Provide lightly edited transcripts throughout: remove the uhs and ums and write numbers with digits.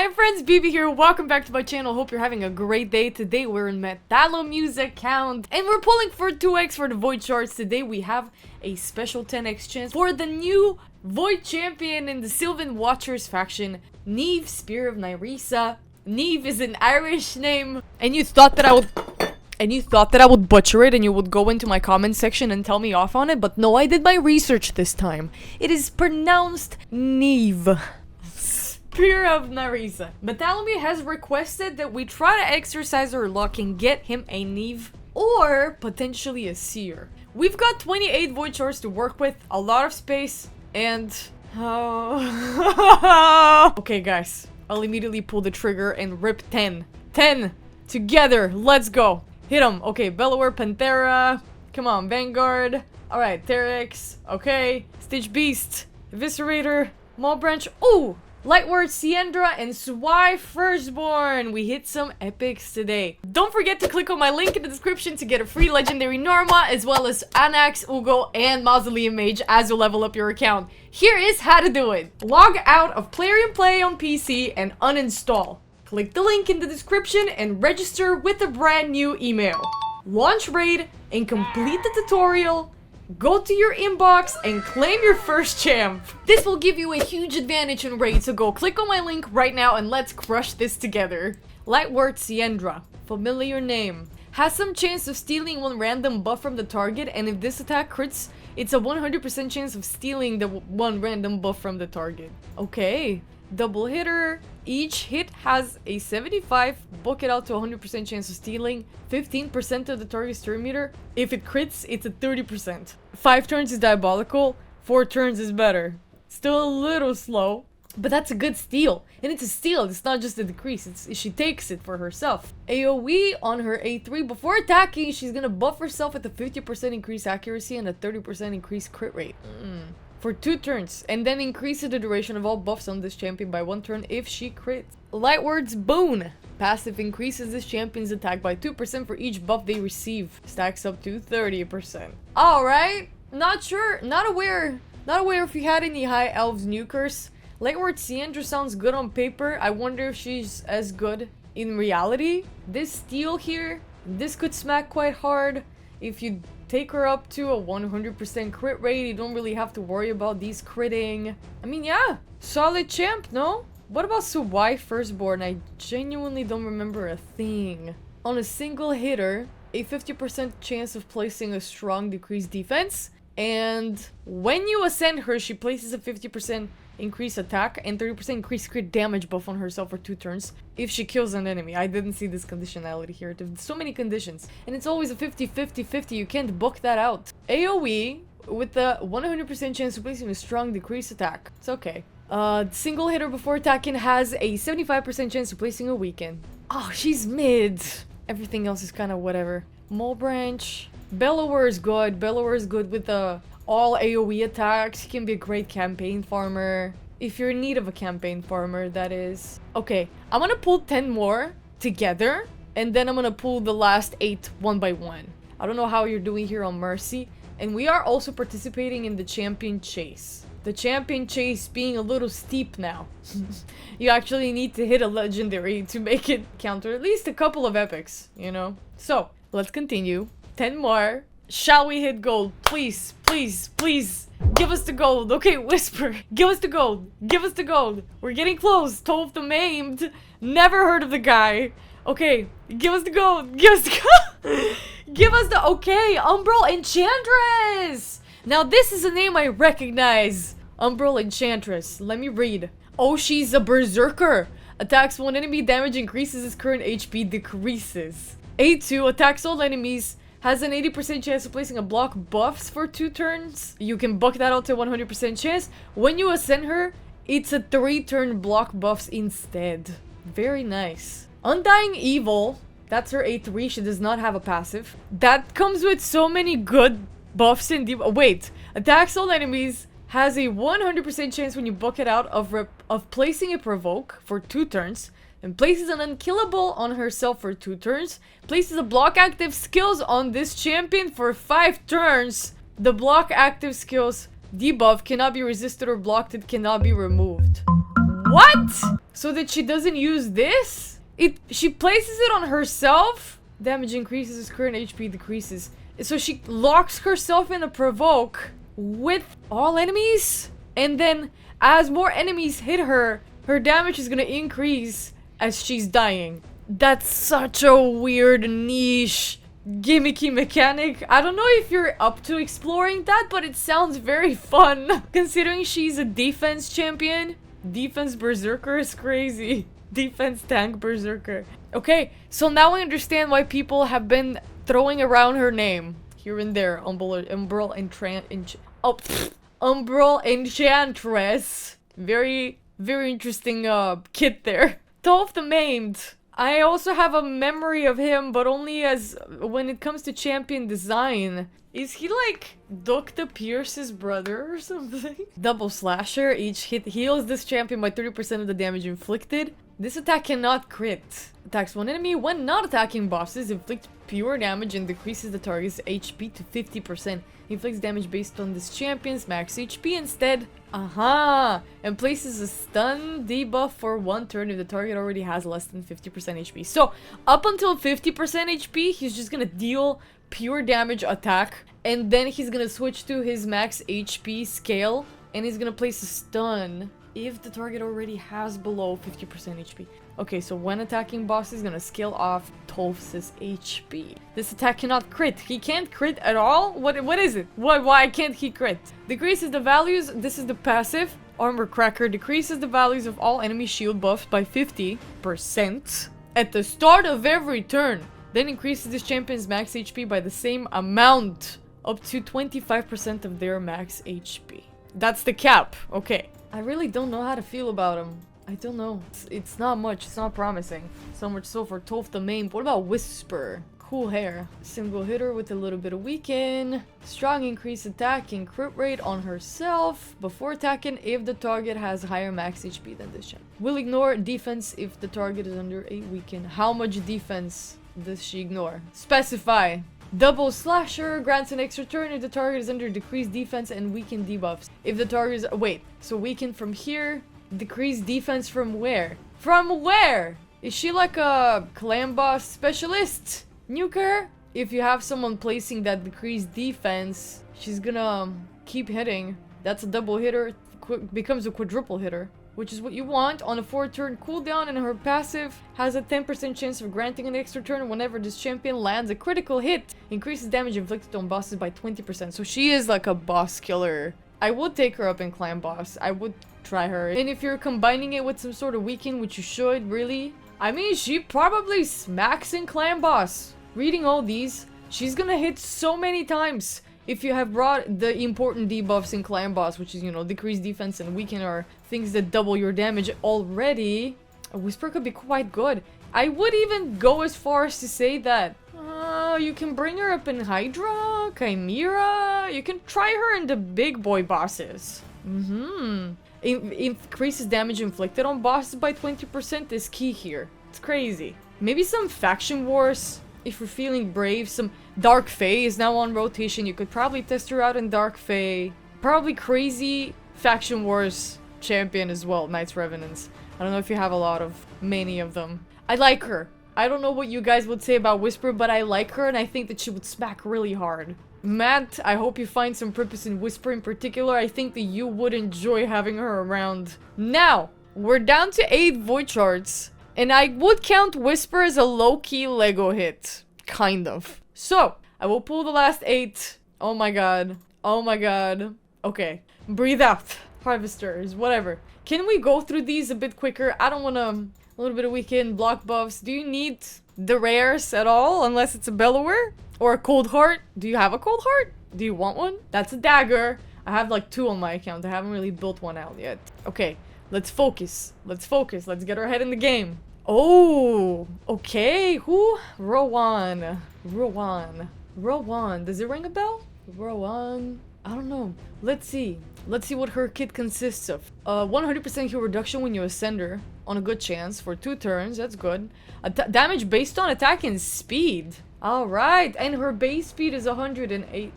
Hi friends, BB here, welcome back to my channel. Hope you're having a great day. Today we're in Metalo Music Count and we're pulling for 2x for the Void Shards. Today we have a special 10x chance for the new Void Champion in the Sylvan Watchers faction, Neve, Spear of Nyrisa. Neve is an Irish name, and you thought that I would butcher it and you would go into my comment section and tell me off on it, but no, I did my research this time. It is pronounced Neve. Spear of Nyrisa. Metalo has requested that we try to exercise our luck and get him a Neve or potentially a Seer. We've got 28 Void Shards to work with, a lot of space, and... Okay guys, I'll immediately pull the trigger and rip 10. 10! Together! Let's go! Hit him! Okay, Bellower, Panthera. Come on, Vanguard. Alright, Terex. Okay. Stitch Beast. Eviscerator. Maul Branch. Ooh! Lightward, Siendra, and Swy Firstborn. We hit some epics today. Don't forget to click on my link in the description to get a free legendary Norma, as well as Anax, Ugo, and Mausoleum Mage as you level up your account. Here is how to do it. Log out of Plarium Play on PC and uninstall. Click the link in the description and register with a brand new email. Launch raid and complete the tutorial. Go to your inbox and claim your first champ. This will give you a huge advantage in raid, so go click on my link right now and let's crush this together. Lightward Siendra, familiar name. Has some chance of stealing one random buff from the target, and if this attack crits, it's a 100% chance of stealing the one random buff from the target. Okay. Double hitter. Each hit has a 75, book it out to 100% chance of stealing, 15% of the target's turn meter. If it crits, it's a 30%. 5 turns is diabolical, 4 turns is better. Still a little slow, but that's a good steal. And it's a steal, it's not just a decrease, she takes it for herself. AoE on her A3, before attacking, she's gonna buff herself with a 50% increased accuracy and a 30% increased crit rate. For 2 turns, and then increases the duration of all buffs on this champion by 1 turn if she crits. Lightward's Boon. Passive increases this champion's attack by 2% for each buff they receive. Stacks up to 30%. Alright, not sure, not aware if you had any High Elves nukers. Lightward Siendra sounds good on paper. I wonder if she's as good in reality. This steal here, this could smack quite hard. If you take her up to a 100% crit rate, you don't really have to worry about these critting. I mean, yeah, solid champ, no? What about Swy Firstborn? I genuinely don't remember a thing. On a single hitter, a 50% chance of placing a strong decreased defense, and when you ascend her, she places a 50% increased attack and 30% increased crit damage buff on herself for 2 turns if she kills an enemy. I didn't see this conditionality here. There's so many conditions, and it's always a 50-50-50. You can't book that out. AoE with the 100% chance of placing a strong decreased attack. It's okay. Single hitter before attacking has a 75% chance of placing a weaken. Oh, she's mid. Everything else is kind of whatever. Maul Branch. Bellower is good. Bellower is good with the all AoE attacks. He can be a great campaign farmer. If you're in need of a campaign farmer, that is. Okay, I'm gonna pull 10 more together, and then I'm gonna pull the last 8 one by one. I don't know how you're doing here on Mercy. And we are also participating in the champion chase. The champion chase being a little steep now. You actually need to hit a legendary to make it counter at least a couple of epics, you know? So, let's continue. 10 more. Shall we hit gold? Please, please, please. Give us the gold. Okay, Whisper. Give us the gold. Give us the gold. We're getting close. Toph the Maimed. Never heard of the guy. Okay, give us the gold. Give us the gold. Give us the... Okay, Umbral Enchantress. Now this is a name I recognize. Umbral Enchantress. Let me read. Oh, she's a berserker. Attacks one enemy, damage increases, his current HP decreases. A2 attacks all enemies. Has an 80% chance of placing a block buffs for 2 turns. You can buck that out to 100% chance. When you ascend her, it's a 3-turn block buffs instead. Very nice. Undying Evil. That's her A3. She does not have a passive. That comes with so many good buffs in the... Wait. Attacks all enemies. Has a 100% chance when you buck it out of placing a provoke for 2 turns. And places an unkillable on herself for 2 turns. Places a block active skills on this champion for 5 turns. The block active skills debuff cannot be resisted or blocked. It cannot be removed. What? so that she doesn't use this? She places it on herself. Damage increases as current HP decreases. So she locks herself in a provoke with all enemies, and then as more enemies hit her, her damage is gonna increase as she's dying. That's such a weird niche gimmicky mechanic. I don't know if you're up to exploring that, but it sounds very fun considering she's a defense champion. Defense berserker is crazy. Defense tank berserker. Okay, so now I understand why people have been throwing around her name here and there. Umbral Enchantress. Very interesting kit there. Toph the Maimed. I also have a memory of him, but only as when it comes to champion design. Is he like Dr. Pierce's brother or something? Double slasher. Each hit heals this champion by 30% of the damage inflicted. This attack cannot crit. Attacks one enemy when not attacking bosses. Inflicts pure damage and decreases the target's HP to 50%. Inflicts damage based on this champion's max HP instead. Aha! And places a stun debuff for 1 turn if the target already has less than 50% HP. So, up until 50% HP, he's just gonna deal pure damage attack. And then he's gonna switch to his max HP scale. And he's gonna place a stun if the target already has below 50% HP. Okay, so when attacking boss, he's gonna scale off Toph's HP. This attack cannot crit. He can't crit at all? What is it? Why can't he crit? Decreases the values. This is the passive. Armor Cracker decreases the values of all enemy shield buffs by 50% at the start of every turn. Then increases this champion's max HP by the same amount, up to 25% of their max HP. That's the cap. Okay. I really don't know how to feel about him. I don't know. It's not much. It's not promising. So much so for Toph the Maimed. What about Whisper? Cool hair. Single hitter with a little bit of weaken. Strong increased attack and crit rate on herself before attacking if the target has higher max HP than this champ. Will ignore defense if the target is under a weaken. How much defense does she ignore? Specify. Double slasher grants an extra turn if the target is under decreased defense and weakened debuffs. If the target is... Wait. So weakened from here. Decreased defense from where? From where? Is she like a clan boss specialist? Nuker? If you have someone placing that decreased defense, she's gonna keep hitting. That's a double hitter. Becomes a quadruple hitter, which is what you want. On a 4-turn cooldown, and her passive has a 10% chance of granting an extra turn whenever this champion lands a critical hit. Increases damage inflicted on bosses by 20%. So she is like a boss killer. I would take her up in clan boss. I would try her. And if you're combining it with some sort of weaken, which you should, really. I mean, she probably smacks in clan boss. Reading all these, she's gonna hit so many times. If you have brought the important debuffs in clan boss, which is, you know, decreased defense and weaken, are things that double your damage already, a Whisper could be quite good. I would even go as far as to say that you can bring her up in Hydra, Chimera. You can try her in the big boy bosses. Increases damage inflicted on bosses by 20% is key here. It's crazy. Maybe some faction wars. If you're feeling brave, some Dark Fae is now on rotation. You could probably test her out in Dark Fae. Probably crazy faction wars champion as well, Knights Revenants. I don't know if you have many of them. I like her. I don't know what you guys would say about Whisper, but I like her and I think that she would smack really hard. Matt, I hope you find some purpose in Whisper in particular. I think that you would enjoy having her around. Now, we're down to 8 void charts. And I would count Whisper as a low-key Lego hit. Kind of. So, I will pull the last 8. Oh my god. Oh my god. Okay. Breathe out. Harvesters. Whatever. Can we go through these a bit quicker? I don't want to... A little bit of weekend, block buffs. Do you need the rares at all? Unless it's a Bellower? Or a Cold Heart? Do you have a Cold Heart? Do you want one? That's a dagger. I have like 2 on my account. I haven't really built one out yet. Okay. Let's focus. Let's focus. Let's get our head in the game. Oh, okay. Who? Rowan. Rowan. Rowan. Does it ring a bell? Rowan. I don't know. Let's see. Let's see what her kit consists of. 100% heal reduction when you ascend her. On a good chance for 2 turns. That's good. Damage based on attack and speed. Alright. And her base speed is 108.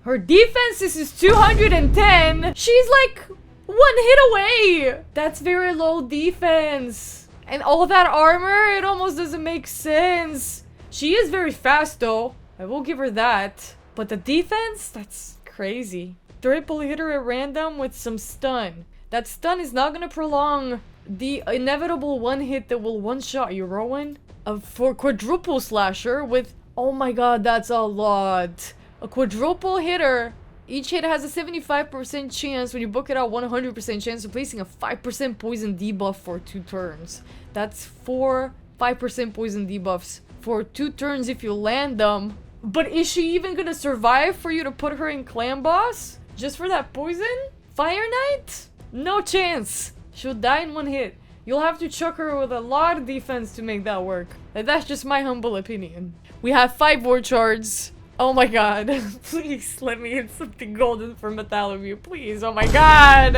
Her defense is 210. She's like One hit away! That's very low defense. And all that armor, it almost doesn't make sense. She is very fast though. I will give her that. But the defense? That's crazy. Triple hit her at random with some stun. That stun is not gonna prolong the inevitable one hit that will one-shot you, Rowan. For quadruple slasher with... Oh my god, that's a lot. A quadruple hitter. Each hit has a 75% chance when you book it out, 100% chance of placing a 5% poison debuff for 2 turns. That's 4 5% poison debuffs for 2 turns if you land them. But is she even gonna survive for you to put her in Clan Boss? Just for that poison? Fire Knight? No chance. She'll die in 1 hit. You'll have to chuck her with a lot of defense to make that work. And that's just my humble opinion. We have 5 war shards. Oh my god. Please let me hit something golden for Metalliview. Please. Oh my god.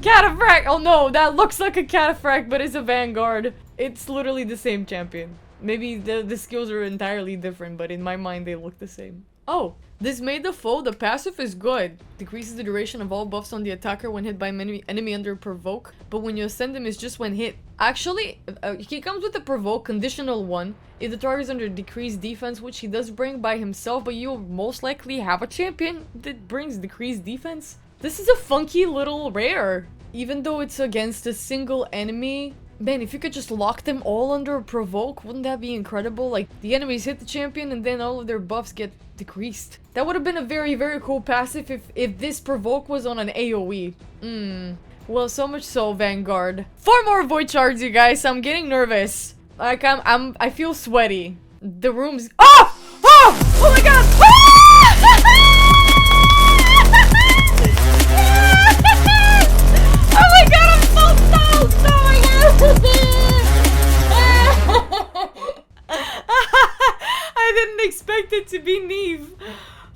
Cataphract. Oh no, that looks like a Cataphract, but it's a Vanguard. It's literally the same champion. Maybe the skills are entirely different, but in my mind they look the same. Oh, this made the foe. The passive is good. Decreases the duration of all buffs on the attacker when hit by an enemy under provoke. But when you ascend him, it's just when hit. Actually, he comes with a provoke, conditional one. If the target is under decreased defense, which he does bring by himself, but you'll most likely have a champion that brings decreased defense. This is a funky little rare. Even though it's against a single enemy. Man, if you could just lock them all under a provoke, wouldn't that be incredible? Like, the enemies hit the champion and then all of their buffs get decreased. That would have been a very, very cool passive if this provoke was on an AoE. Well, so much so, Vanguard. 4 more void shards, you guys. I'm getting nervous. Like, I feel sweaty. The room's... Oh! Oh! Oh my god! Oh my god, I'm so stoked! Oh my god! I didn't expect it to be Neve.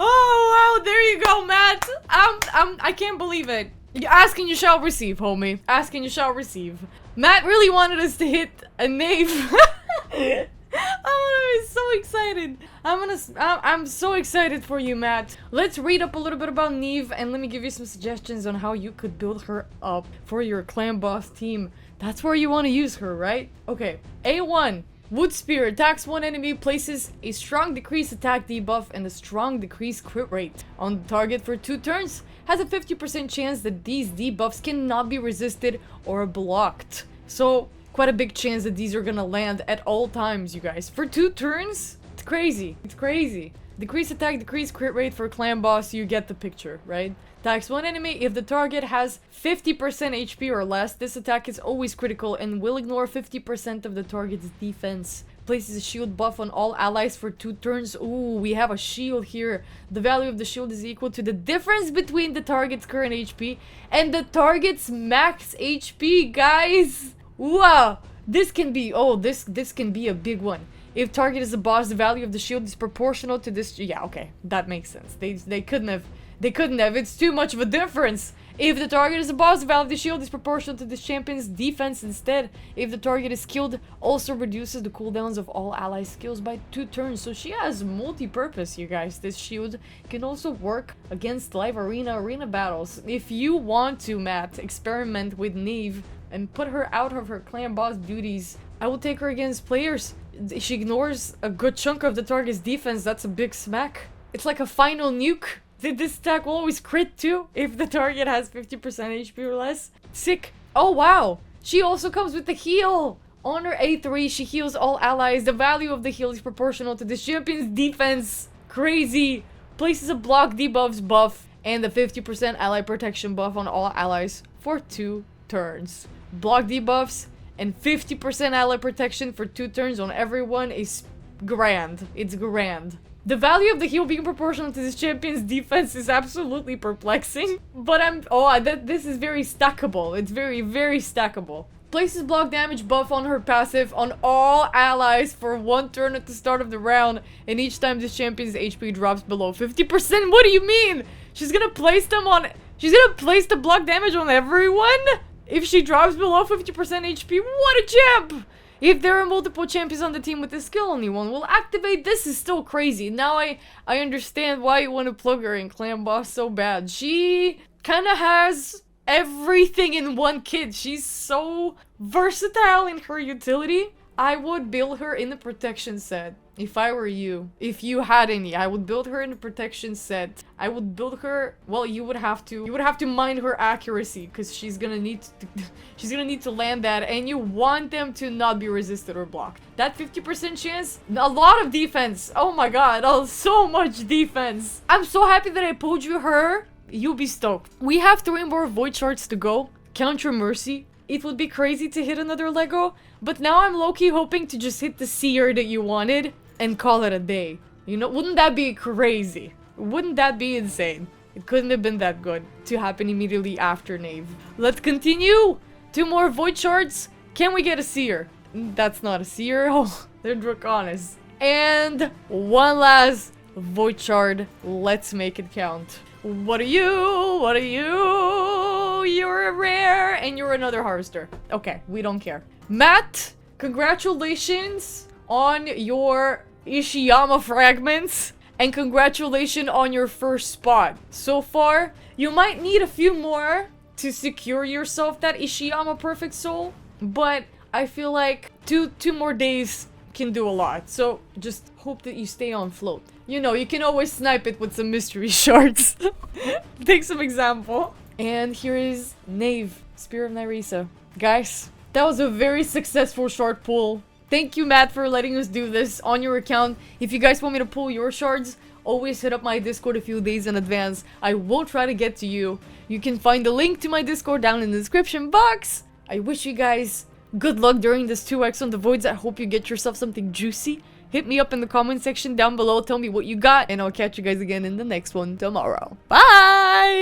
Oh wow, there you go, Matt. I can't believe it. Ask and you shall receive, homie. Ask and you shall receive. Matt really wanted us to hit a Nave. I'm so excited. I'm so excited for you, Matt. Let's read up a little bit about Neve and let me give you some suggestions on how you could build her up for your clan boss team. That's where you want to use her, right? Okay. A1. Wood Spear attacks one enemy, places a strong decrease attack debuff and a strong decrease crit rate on the target for 2 turns. Has a 50% chance that these debuffs cannot be resisted or blocked. So, quite a big chance that these are gonna land at all times, you guys. For 2 turns? It's crazy. It's crazy. Decrease attack, decrease crit rate for clan boss, you get the picture, right? Attacks one enemy. If the target has 50% HP or less, this attack is always critical and will ignore 50% of the target's defense. Places a shield buff on all allies for 2 turns. Ooh, we have a shield here. The value of the shield is equal to the difference between the target's current HP and the target's max HP, guys. Wow. This can be, this can be a big one. If target is a boss, the value of the shield is proportional to this. Yeah, okay. That makes sense. They couldn't have. It's too much of a difference. If the target is a boss, the value of the shield is proportional to the champion's defense instead. If the target is skilled, also reduces the cooldowns of all ally skills by 2 turns. So she has multi-purpose, you guys. This shield can also work against live arena battles. If you want to, Matt, experiment with Neve and put her out of her clan boss duties, I will take her against players. She ignores a good chunk of the target's defense. That's a big smack. It's like a final nuke. This attack will always crit too if the target has 50% HP or less. Sick. Oh wow. She also comes with the heal. On her A3, she heals all allies. The value of the heal is proportional to the champion's defense. Crazy. Places a block debuffs buff and the 50% ally protection buff on all allies for 2 turns. Block debuffs and 50% ally protection for 2 turns on everyone is grand. It's grand. The value of the heal being proportional to this champion's defense is absolutely perplexing. But this is very stackable. It's very, very stackable. Places block damage buff on her passive on all allies for 1 turn at the start of the round. And each time this champion's HP drops below 50%. What do you mean? She's gonna place the block damage on everyone? If she drops below 50% HP, what a champ! If there are multiple champions on the team with this skill, only one will activate. This is still crazy. Now I understand why you want to plug her in Clan Boss so bad. She kind of has everything in one kit. She's so versatile in her utility. I would build her in the protection set. If I were you, if you had any, I would build her in the protection set. I would build her, well, you would have to mind her accuracy, because she's gonna need to land that, and you want them to not be resisted or blocked. That 50% chance, a lot of defense. Oh my god, oh, so much defense. I'm so happy that I pulled you her. You'll be stoked. We have 3 more void shards to go. Count your mercy. It would be crazy to hit another Lego, but now I'm low-key hoping to just hit the seer that you wanted and call it a day. You know, wouldn't that be crazy? Wouldn't that be insane? It couldn't have been that good to happen immediately after Knave. Let's continue! 2 more void shards. Can we get a seer? That's not a seer. Oh, they're Draconis. And 1 last void shard. Let's make it count. What are you? What are you? You're a rare and you're another harvester. Okay, we don't care. Matt, congratulations on your Ishiyama fragments and congratulations on your first spot. So far, you might need a few more to secure yourself that Ishiyama perfect soul, but I feel like two more days can do a lot. So just hope that you stay on float. You know, you can always snipe it with some mystery shards. Take some example. And here is Knave, Spear of Nyrisa. Guys, that was a very successful shard pull. Thank you, Matt, for letting us do this on your account. If you guys want me to pull your shards, always hit up my Discord a few days in advance. I will try to get to you. You can find the link to my Discord down in the description box. I wish you guys good luck during this 2x on the voids. I hope you get yourself something juicy. Hit me up in the comment section down below. Tell me what you got. And I'll catch you guys again in the next one tomorrow. Bye!